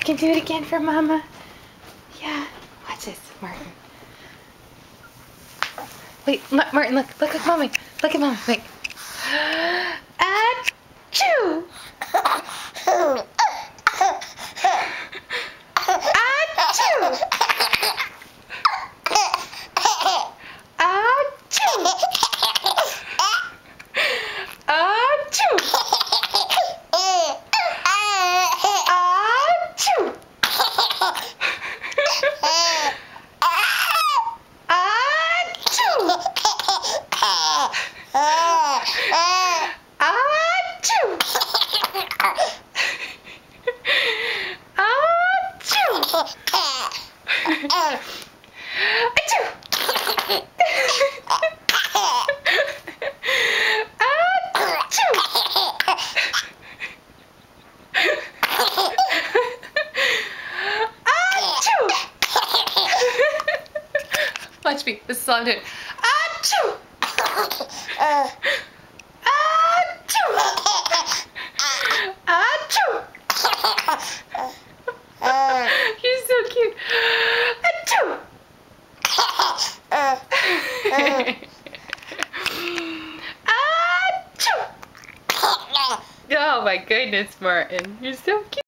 can do it again for Mama. Yeah. Watch this, Martin. Wait, Martin, look at Mommy. Look at Mommy. Wait. Achoo! Achoo! Achoo! Achoo! Watch me. This is all I'm doing. Achoo! Achoo! Achoo! You're so cute. Achoo! Achoo! Oh my goodness, Martin. You're so cute.